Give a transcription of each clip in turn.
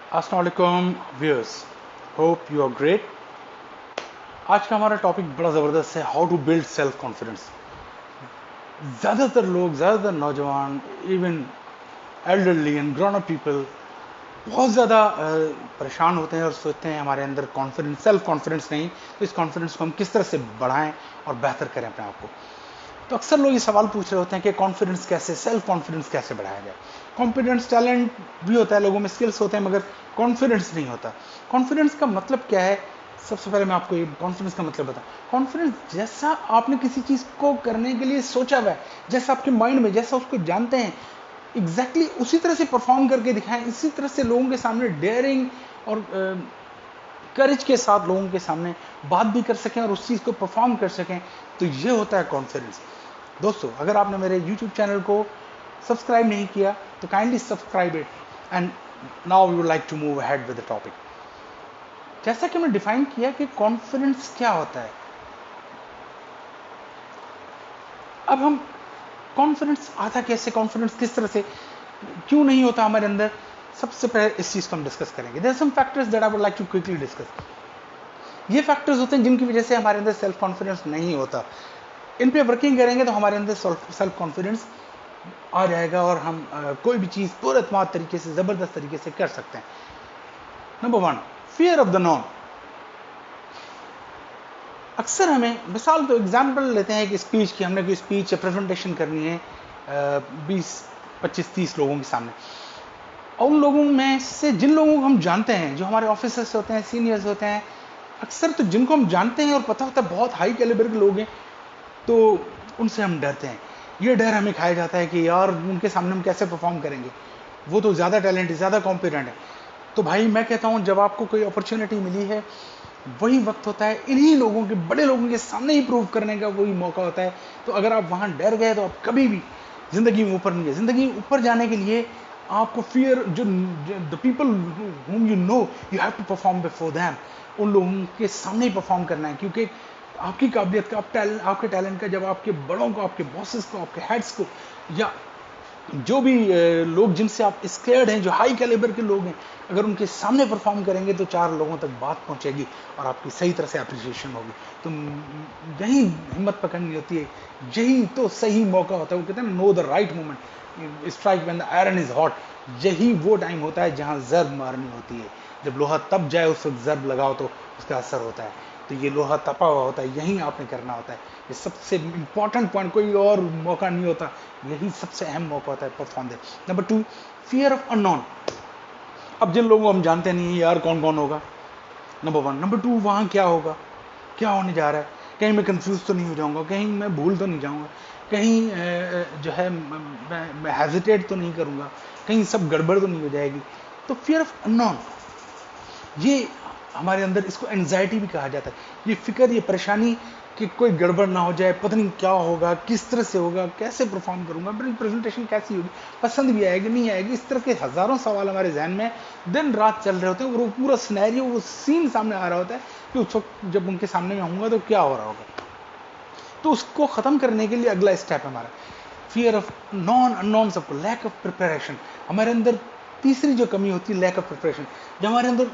अस्सलाम वालेकुम viewers, hope you are great. आज का हमारा टॉपिक बड़ा ज़बरदस्त है, how to build self confidence. ज़्यादातर नौजवान, even elderly and grown up people बहुत ज़्यादा परेशान होते हैं और सोचते हैं हमारे अंदर कॉन्फिडेंस, सेल्फ कॉन्फिडेंस नहीं, तो इस कॉन्फिडेंस को हम किस तरह से बढ़ाएं और बेहतर करें अपने आप को। तो अक्सर लोग ये सवाल पूछ रहे होते हैं कि कॉन्फिडेंस कैसे, सेल्फ कॉन्फिडेंस कैसे बढ़ाया जाए। कॉन्फिडेंस टैलेंट भी होता है, लोगों में स्किल्स होते हैं, मगर कॉन्फिडेंस नहीं होता। कॉन्फिडेंस का मतलब क्या है? सबसे पहले मैं आपको ये कॉन्फिडेंस का मतलब बताऊं। कॉन्फिडेंस जैसा आपने किसी चीज को करने के लिए सोचा हुआ है, जैसा आपके माइंड में, जैसा उसको जानते हैं, एग्जैक्टली उसी तरह से परफॉर्म करके दिखाएं, इसी तरह से लोगों के सामने डेयरिंग और करेज के साथ लोगों के सामने बात भी कर सकें और उस चीज को परफॉर्म कर सकें, तो ये होता है कॉन्फिडेंस। दोस्तों, अगर आपने मेरे YouTube चैनल को सब्सक्राइब नहीं किया तो kindly subscribe it. And now we would like to move ahead with the topic. जैसा कि मैं डिफाइन किया कि कॉन्फिडेंस क्या होता है, अब हम कॉन्फिडेंस आता कैसे, कॉन्फिडेंस किस तरह से, क्यों नहीं होता हमारे अंदर, सबसे पहले इस चीज को हम डिस्कस करेंगे। There are some factors that I would like to quickly discuss. ये फैक्टर्स होते हैं जिनकी वजह से हमारे अंदर सेल्फ कॉन्फिडेंस नहीं होता। इन पे वर्किंग करेंगे तो हमारे अंदर सेल्फ कॉन्फिडेंस आ जाएगा और हम कोई भी चीज पूरे एतमाद तरीके से, जबरदस्त तरीके से कर सकते हैं। Number 1, fear of the non. अक्सर हमें, मिसाल तो एग्जाम्पल लेते हैं कि स्पीच की, हमने कोई स्पीच या प्रेजेंटेशन करनी है 20, 25, 30 लोगों के सामने। और उन लोगों में से जिन लोगों को हम जानते हैं, जो हमारे ऑफिसर्स होते हैं, सीनियर्स होते हैं, अक्सर तो जिनको हम जानते हैं और पता होता है बहुत हाई कैलिबर के लोग हैं, तो उनसे हम डरते हैं। ये डर हमें खाया जाता है कि यार उनके सामने हम कैसे परफॉर्म करेंगे, वो तो ज़्यादा टैलेंट है, ज़्यादा कॉम्पिटेंट है। तो भाई मैं कहता हूँ, जब आपको कोई अपॉर्चुनिटी मिली है, वही वक्त होता है, इन्हीं लोगों के, बड़े लोगों के सामने ही प्रूव करने का वही मौका होता है। तो अगर आप वहाँ डर गए तो आप कभी भी जिंदगी में ऊपर नहीं गए। जिंदगी में ऊपर जाने के लिए आपको फियर, जो the people whom you know you have to perform before them, उन लोगों के सामने ही परफॉर्म करना है। क्योंकि आपकी काबिलियत का, आपके टैलेंट का, जब आपके बड़ों को, आपके बॉसेस को, आपके हेड्स को, या जो भी लोग जिनसे आप स्केयर्ड हैं, जो हाई कैलिबर के लोग हैं, अगर उनके सामने परफॉर्म करेंगे तो 4 लोगों तक बात पहुंचेगी और आपकी सही तरह से अप्रिसिएशन होगी। तो यही हिम्मत पकड़नी होती है, यही तो सही मौका होता है। वो कहते हैं know the right moment strike when the iron is hot. यही वो टाइम होता है जहां जर्ब मारनी होती है। जब लोहा तप जाए, उस वक्त जर्ब लगाओ तो उसका असर होता है। तो ये लोहा तपा हुआ होता है, यही आपने करना होता है। ये सबसे इंपॉर्टेंट पॉइंट, कोई और मौका नहीं होता, यही सबसे अहम मौका होता है perform they. Number 2, fear of unknown. अब जिन लोगों को हम जानते नहीं है यार, कौन कौन होगा, नंबर 1। नंबर 2, वहाँ क्या होगा, क्या होने जा रहा है, कहीं मैं कंफ्यूज तो नहीं हो जाऊंगा, कहीं मैं भूल तो नहीं जाऊंगा, कहीं जो है मैं हेजिटेट तो नहीं करूंगा, कहीं सब गड़बड़ तो नहीं हो जाएगी। तो फियर ऑफ अननोन, ये हमारे अंदर, इसको एंजाइटी भी कहा जाता है। ये फिक्र, ये परेशानी कि कोई गड़बड़ ना हो जाए, पता नहीं क्या होगा, किस तरह से होगा, कैसे परफॉर्म करूंगा, मेरी प्रेजेंटेशन कैसी होगी, पसंद भी आएगी नहीं आएगी, इस तरह के हजारों सवाल हमारे जहन में दिन रात चल रहे होते हैं। और वो पूरा सिनेरियो, वो सीन सामने आ रहा होता है कि उस वक्त जब उनके सामने में होऊंगा तो क्या हो रहा होगा। तो उसको खत्म करने के लिए अगला स्टेप है हमारा फियर ऑफ नॉन अननोन। सबको लैक ऑफ प्रिपरेशन, हमारे अंदर तीसरी जो कमी होती है, लैक ऑफ प्रिपरेशन। जब हमारे अंदर,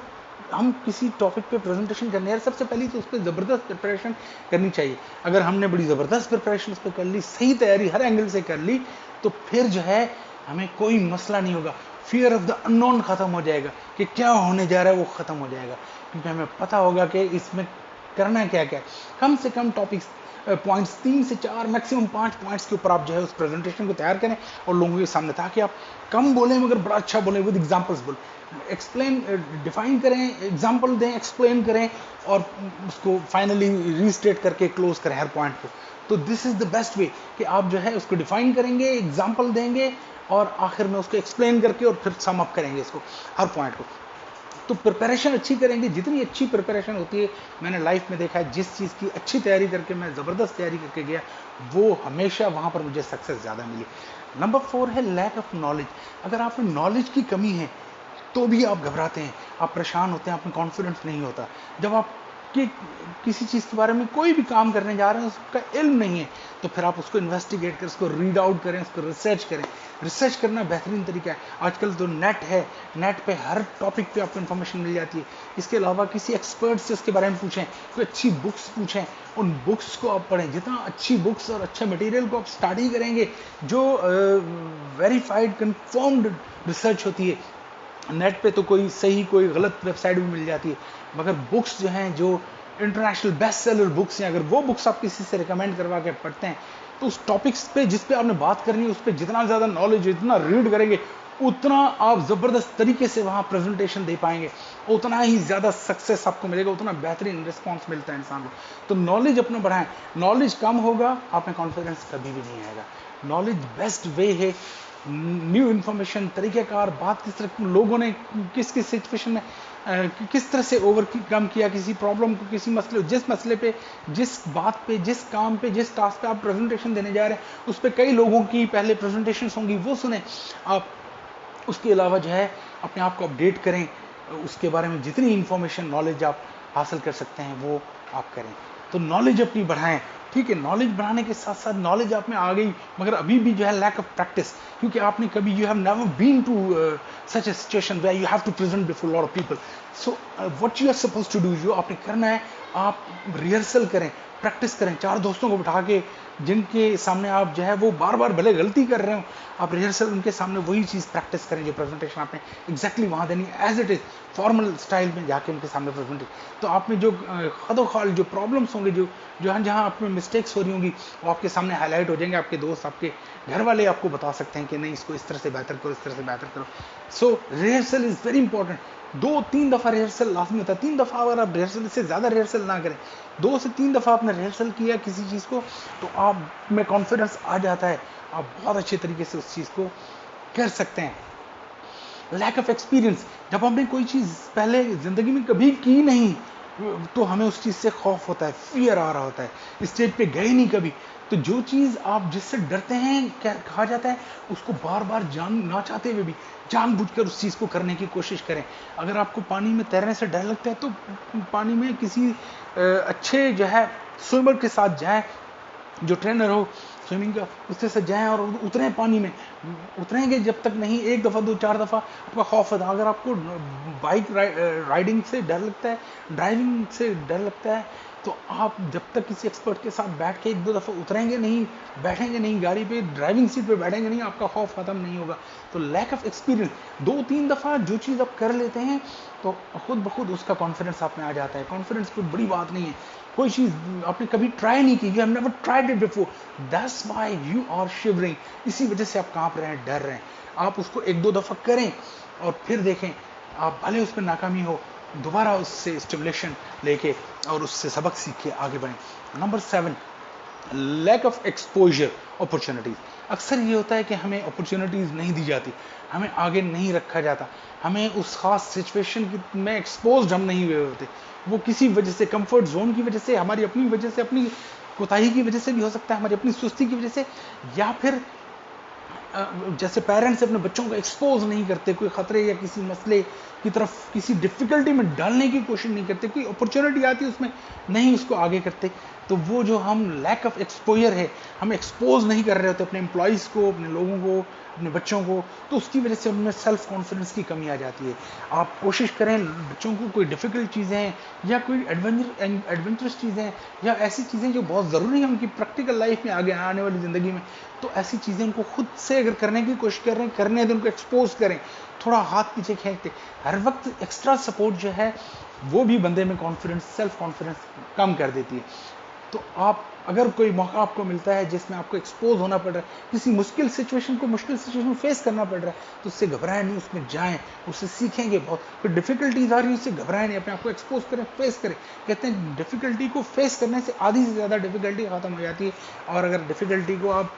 हम किसी टॉपिक पे प्रेजेंटेशन करने हैं, सबसे पहले तो उस पर जबरदस्त प्रिपरेशन करनी चाहिए। अगर हमने बड़ी जबरदस्त प्रिपरेशन उस पर कर ली, सही तैयारी हर एंगल से कर ली, तो फिर जो है हमें कोई मसला नहीं होगा। फियर ऑफ द अननोन खत्म हो जाएगा कि क्या होने जा रहा है, वो खत्म हो जाएगा। क्योंकि हमें पता होगा कि इसमें करना क्या क्या है। कम से कम टॉपिक्स, पॉइंट्स 3 से 4, मैक्सिमम 5 पॉइंट्स के ऊपर आप जो है उस प्रेजेंटेशन को तैयार करें और लोगों के सामने, ताकि आप कम बोलें मगर बड़ा अच्छा बोलें, विद एग्जांपल्स बोलें, एक्सप्लेन, डिफाइन करें, एग्जांपल दें, एक्सप्लेन करें और उसको फाइनली रीस्टेट करके क्लोज करें हर पॉइंट को। तो this is the best way कि आप जो है उसको डिफाइन करेंगे, एग्जांपल देंगे और आखिर में उसको एक्सप्लेन करके और फिर सम अप करेंगे इसको, हर पॉइंट को। तो प्रिपरेशन अच्छी करेंगे, जितनी अच्छी प्रिपरेशन होती है, मैंने लाइफ में देखा है, जिस चीज़ की अच्छी तैयारी करके मैं ज़बरदस्त तैयारी करके गया, वो हमेशा वहाँ पर मुझे सक्सेस ज़्यादा मिली। नंबर 4 है लैक ऑफ नॉलेज। अगर आप में नॉलेज की कमी है तो भी आप घबराते हैं, आप परेशान होते हैं, आप में कॉन्फिडेंस नहीं होता। जब आप कि किसी चीज़ के बारे में कोई भी काम करने जा रहे हैं उसका इल्म नहीं है, तो फिर आप उसको इन्वेस्टिगेट करें, उसको रीड आउट करें, उसको रिसर्च करें। रिसर्च करना बेहतरीन तरीका है। आजकल तो नेट है, नेट पे हर टॉपिक पे आपको इन्फॉर्मेशन मिल जाती है। इसके अलावा किसी एक्सपर्ट से उसके बारे में पूछें, कोई अच्छी बुक्स पूछें, उन बुक्स को आप पढ़ें। जितना अच्छी बुक्स और अच्छे मटेरियल को आप स्टडी करेंगे, जो वेरीफाइड कंफर्म्ड रिसर्च होती है, नेट पे तो कोई सही कोई गलत वेबसाइट भी मिल जाती है, मगर बुक्स जो हैं, जो इंटरनेशनल बेस्ट सेलर बुक्स हैं, अगर वो बुक्स आप किसी से रिकमेंड करवा के पढ़ते हैं, तो उस टॉपिक्स पे जिस पे आपने बात करनी है उस पर जितना ज़्यादा नॉलेज, जितना रीड करेंगे, उतना आप ज़बरदस्त तरीके से वहाँ प्रेजेंटेशन दे पाएंगे, उतना ही ज़्यादा सक्सेस आपको मिलेगा, उतना बेहतरीन रिस्पॉन्स मिलता है इंसान को। तो नॉलेज अपना बढ़ाएं। नॉलेज कम होगा, आप में कॉन्फिडेंस कभी भी नहीं आएगा। नॉलेज बेस्ट वे है, न्यू इन्फॉर्मेशन, तरीक़ेकार, बात किस तरह लोगों ने किस किस सिचुएशन में किस तरह से ओवरकम किया किसी प्रॉब्लम को, किसी मसले, जिस मसले पे, जिस बात पे, जिस काम पे, जिस टास्क पे आप प्रेजेंटेशन देने जा रहे हैं, उस पर कई लोगों की पहले प्रेजेंटेशन होंगी, वो सुने आप। उसके अलावा जो है अपने आप को अपडेट करें, उसके बारे में जितनी इंफॉर्मेशन, नॉलेज आप हासिल कर सकते हैं वो आप करें। तो नॉलेज अपनी बढ़ाएं, ठीक है। नॉलेज बढ़ाने के साथ साथ नॉलेज आप में आ गई, मगर अभी भी जो है लैक ऑफ प्रैक्टिस, क्योंकि आपने कभी, you have never been to such a situation where you have to present before lot of people. So what you are suppose to do, जो आपने करना है, आप रिहर्सल करें, प्रैक्टिस करें। 4 दोस्तों को बिठा के, जिनके सामने आप जो है वो बार बार भले गलती कर रहे हो, आप रिहर्सल उनके सामने वही चीज़ प्रैक्टिस करें जो प्रेजेंटेशन आपने एग्जैक्टली वहाँ देनी है, as it is, formal style में जाके उनके सामने प्रेजेंटेशन। तो आप में जो खदोखाल जो प्रॉब्लम्स होंगे, जो जहाँ आप में मिस्टेक्स हो रही होंगी, वो आपके सामने हाईलाइट हो जाएंगे। आपके दोस्त, आपके घर वाले आपको बता सकते हैं कि नहीं, इसको इस तरह से बेहतर करो, इस तरह से बेहतर करो। सो रिहर्सल इज़ वेरी इंपॉर्टेंट। 2-3 दफ़ा रिहर्सल लाजमी होता है। 3 दफ़ा अगर आप रिहर्सल, इससे ज़्यादा रिहर्सल ना करें, 2 से 3 दफ़ा आपने रिहर्सल किया किसी चीज़ को, तो आप में कॉन्फिडेंस आ जाता है, आप बहुत अच्छे तरीके से उस चीज़ को कर सकते हैं। लैक ऑफ एक्सपीरियंस, जब हमने कोई चीज़ पहले ज़िंदगी में कभी की नहीं, तो हमें उस चीज़ से खौफ होता है, फियर आ रहा होता है, स्टेज पे गए नहीं कभी। तो जो चीज़ आप जिससे डरते हैं, क्या कहा जाता है, उसको बार बार जान ना चाहते हुए भी जानबूझकर उस चीज़ को करने की कोशिश करें। अगर आपको पानी में तैरने से डर लगता है, तो पानी में किसी अच्छे जो है स्विमर के साथ जाएं, जो ट्रेनर हो स्विमिंग का, उससे से जाएं और उतरें पानी में। उतरेंगे जब तक नहीं, 1 दफ़ा 2-4 दफ़ा आपका खौफ होता है। अगर आपको बाइक राइडिंग से डर लगता है, ड्राइविंग से डर लगता है, तो आप जब तक किसी एक्सपर्ट के साथ बैठ के 1-2 दफ़ा उतरेंगे नहीं, बैठेंगे नहीं गाड़ी पे, ड्राइविंग सीट पे बैठेंगे नहीं, आपका खौफ खत्म नहीं होगा। तो लैक ऑफ एक्सपीरियंस, 2-3 दफ़ा जो चीज़ आप कर लेते हैं, तो खुद ब खुद उसका कॉन्फिडेंस आप में आ जाता है। कॉन्फिडेंस कोई बड़ी बात नहीं है। कोई चीज़ आपने कभी ट्राई नहीं की, you have never tried it before, that's why you are shivering. इसी वजह से आप कांप रहे हैं, डर रहे हैं। आप उसको 1-2 दफ़ा करें और फिर देखें, आप भले उसमें नाकामी हो, दोबारा उससे स्टिमुलेशन लेके और उससे सबक सीख के आगे बढ़ें। Number 7, lack of exposure opportunities. अक्सर ये होता है कि हमें अपॉर्चुनिटीज़ नहीं दी जाती, हमें आगे नहीं रखा जाता, हमें उस खास सिचुएशन में एक्सपोज हम नहीं हुए होते। वो किसी वजह से, कंफर्ट जोन की वजह से, हमारी अपनी वजह से, अपनी कोताही की वजह से भी हो सकता है, हमारी अपनी सुस्ती की वजह से, या फिर जैसे पेरेंट्स अपने बच्चों को एक्सपोज नहीं करते कोई खतरे या किसी मसले की तरफ, किसी डिफ़िकल्टी में डालने की कोशिश नहीं करते, कोई अपॉर्चुनिटी आती है उसमें नहीं उसको आगे करते। तो वो जो हम लैक ऑफ एक्सपोजर है, हम एक्सपोज नहीं कर रहे होते अपने एम्प्लॉयज़ को, अपने लोगों को, अपने बच्चों को, तो उसकी वजह से उनमें सेल्फ कॉन्फिडेंस की कमी आ जाती है। आप कोशिश करें बच्चों को कोई डिफ़िकल्ट चीज़ें या कोई एडवेंचरस चीज़ें या ऐसी चीज़ें जो बहुत ज़रूरी है उनकी प्रैक्टिकल लाइफ में आगे आने वाली ज़िंदगी में, तो ऐसी चीज़ें उनको खुद से अगर करने की कोशिश कर रहे हैं, करने दें, उनको एक्सपोज करें, थोड़ा हाथ पीछे खींचते। हर वक्त एक्स्ट्रा सपोर्ट जो है वो भी बंदे में कॉन्फिडेंस, सेल्फ कॉन्फिडेंस कम कर देती है। तो आप अगर कोई मौका आपको मिलता है जिसमें आपको एक्सपोज होना पड़ रहा है, किसी मुश्किल सिचुएशन फेस करना पड़ रहा है, तो उससे घबराएं नहीं, उसमें जाएं, उससे सीखेंगे बहुत। कोई डिफिकल्टीज आ रही है उससे घबराएं नहीं, अपने आप को एक्सपोज करें, फेस करें। कहते हैं डिफिकल्टी को फेस करने से आधी से ज़्यादा डिफिकल्टी खत्म हो जाती है, और अगर डिफिकल्टी को आप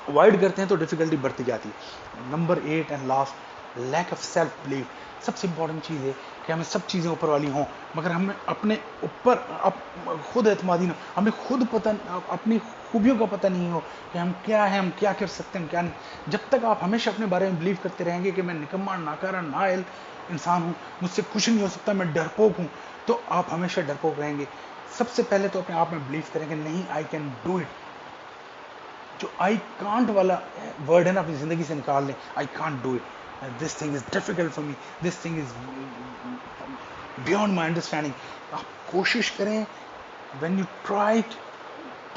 अवॉइड करते हैं तो डिफिकल्टी बढ़ती जाती है। Number 8 and last, lack of self believe. सबसे इंपॉर्टेंट चीज़ है कि हमें सब चीज़ें ऊपर वाली हों, मगर हमें अपने ऊपर खुद एतमादी ना, हमें खुद पता, अपनी खूबियों का पता नहीं हो कि हम क्या हैं, हम क्या कर सकते हैं, हम क्या नहीं। जब तक आप हमेशा अपने बारे में बिलीव करते रहेंगे कि मैं निकम्मा, नाकारा, नाइल इंसान हूँ, मुझसे कुछ नहीं हो सकता, मैं डरपोक हूँ, तो आप हमेशा डरपोक रहेंगे। सबसे पहले तो अपने आप में बिलीव करेंगे, नहीं, आई कैन डू इट। जो आई कांट वाला वर्ड है ना, अपनी जिंदगी से निकाल लें। I can't do it, this thing is difficult for me, this thing is beyond my understanding. आप कोशिश करें, when you try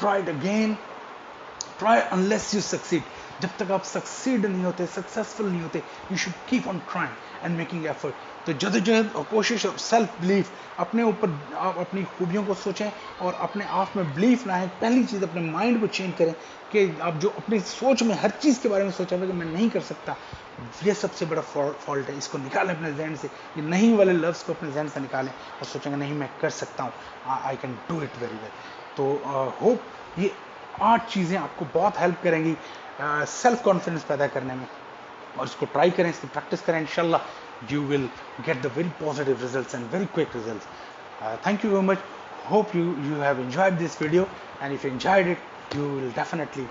again, try unless you succeed. जब तक आप सक्सीड नहीं होते, सक्सेसफुल नहीं होते, you should keep on trying and making effort. तो जद्दोजहद और कोशिश और सेल्फ बिलीफ, अपने ऊपर आप अपनी खूबियों को सोचें और अपने आप में बिलीफ लाएं। पहली चीज़ अपने माइंड को चेंज करें कि आप जो अपनी सोच में हर चीज़ के बारे में सोचा हुआ कि मैं नहीं कर सकता, ये सबसे बड़ा फॉल्ट है। इसको निकालें अपने जहन से, ये नहीं वाले लफ्ज़ को अपने जहन से निकालें और सोचेंगे नहीं, मैं कर सकता हूँ, I can do it very well. तो होप ये 8 चीज़ें आपको बहुत हेल्प करेंगी सेल्फ कॉन्फिडेंस पैदा करने में, और इसको ट्राई करें, इसकी प्रैक्टिस करें, इंशाल्लाह you will get the very positive results and very quick results. Thank you very much, hope you have enjoyed this video, and if you enjoyed it, you will definitely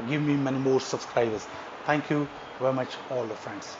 give me many more subscribers. Thank you very much, all the friends.